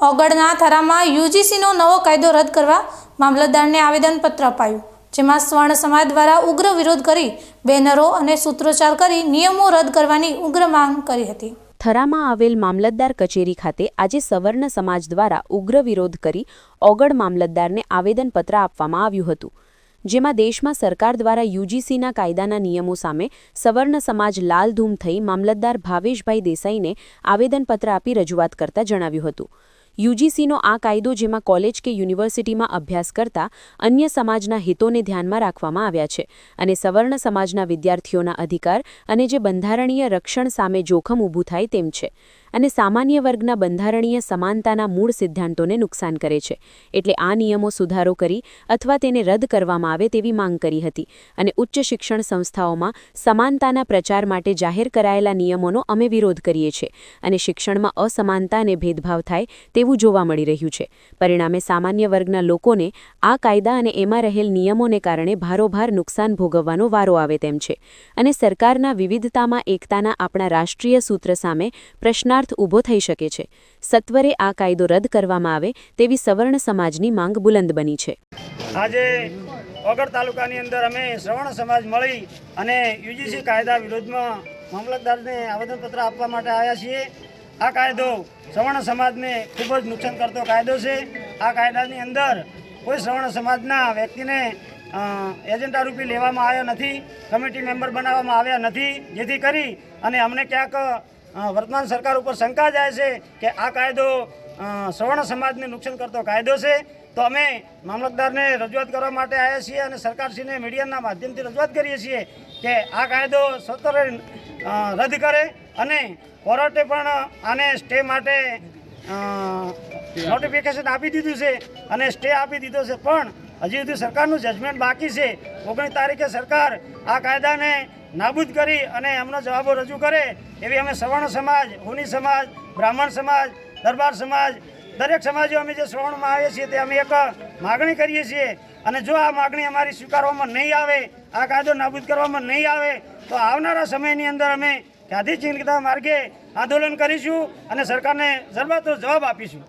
ઓગળના થરામાં યુજીસીનો નવો કાયદો રદ કરવા મામલતદારને આવેદનપત્ર અપાયું, જેમાં સ્વર્ણ સમાજ દ્વારા ઉગ્ર વિરોધ કરી બેનરો અને સૂત્રોચ્ચાર કરી નિયમો રદ કરવાની ઉગ્ર માંગ કરી હતી। થરામાં આવેલ મામલતદાર કચેરી ખાતે આજે સવર્ણ સમાજ દ્વારા ઉગ્ર વિરોધ કરી ઓગળ મામલતદારને આવેદનપત્ર આપવામાં આવ્યું હતું, જેમાં દેશમાં સરકાર દ્વારા યુજીસીના કાયદાના નિયમો સામે સવર્ણ સમાજ લાલધૂમ થઈ મામલતદાર ભાવેશભાઈ દેસાઈને આવેદનપત્ર આપી રજૂઆત કરતા જણાવ્યું હતું। યુજીસીનો આ કાયદો, જેમાં કોલેજ કે યુનિવર્સિટીમાં અભ્યાસ કરતા અન્ય સમાજના હિતોને ધ્યાનમાં રાખવામાં આવ્યા છે અને સવર્ણ સમાજના વિદ્યાર્થીઓના અધિકાર અને જે બંધારણીય રક્ષણ સામે જોખમ ઊભું થાય તેમ છે અને સામાન્ય વર્ગના બંધારણીય સમાનતાના મૂળ સિદ્ધાંતોને નુકસાન કરે છે, એટલે આ નિયમો સુધારો કરી અથવા તેને રદ કરવામાં આવે તેવી માંગ કરી હતી અને ઉચ્ચ શિક્ષણ સંસ્થાઓમાં સમાનતાના પ્રચાર માટે જાહેર કરાયેલા નિયમોનો અમે વિરોધ કરીએ છીએ અને શિક્ષણમાં અસમાનતા અને ભેદભાવ થાય તેવું જોવા મળી રહ્યું છે। પરિણામે સામાન્ય વર્ગના લોકોને આ કાયદા અને એમાં રહેલ નિયમોને કારણે ભારોભાર નુકસાન ભોગવવાનો વારો આવે તેમ છે અને સરકારના વિવિધતામાં એકતાના આપણા રાષ્ટ્રીય સૂત્ર સામે પ્રશ્નાર્થ ઊભો થઈ શકે છે। સત્વરે આ કાયદો રદ કરવામાં આવે તેવી સવર્ણ સમાજની માંગ બુલંદ બની છે। આજે ઓગળ તાલુકાની અંદર અમે સવર્ણ સમાજ મળી અને યુજીસી કાયદા વિરોધમાં મામલતદારને આવેદનપત્ર આપવા માટે આવ્યા છીએ। આ કાયદો સવર્ણ સમાજને ખૂબ જ નુકસાન કરતો કાયદો છે। આ કાયદાની અંદર કોઈ સવર્ણ સમાજના વ્યક્તિને એજન્ડા રૂપી લેવામાં આવ્યા નથી, કમિટી મેમ્બર બનાવવામાં આવ્યા નથી, જેથી કરી અને અમને ક્યાંક વર્તમાન સરકાર ઉપર શંકા જાય છે કે આ કાયદો સવર્ણ સમાજને નુકસાન કરતો કાયદો છે। તો અમે મામલતદારને રજૂઆત કરવા માટે આવ્યા છીએ અને સરકારશ્રીને મીડિયાના માધ્યમથી રજૂઆત કરીએ છીએ કે આ કાયદો સત્વરે રદ કરે અને કોર્ટે પણ આને સ્ટે માટે નોટિફિકેશન આપી દીધું છે અને સ્ટે આપી દીધો છે, પણ હજી સુધી સરકારનું જજમેન્ટ બાકી છે। 19 તારીખે સરકાર આ કાયદાને નાબૂદ કરી અને એમનો જવાબો રજૂ કરે એવી અમે સવર્ણ સમાજ, હુની સમાજ, બ્રાહ્મણ સમાજ, દરબાર સમાજ, દરેક સમાજો અમે જે સવર્ણમાં આવીએ છીએ તે અમે એક માગણી કરીએ છીએ અને જો આ માગણી અમારી સ્વીકારવામાં નહીં આવે, આ કાયદો નાબૂદ કરવામાં નહીં આવે તો આવનારા સમયની અંદર અમે ગાંધી ચિંતા માર્ગે આંદોલન કરીશું અને સરકારને જવાબ આપીશું।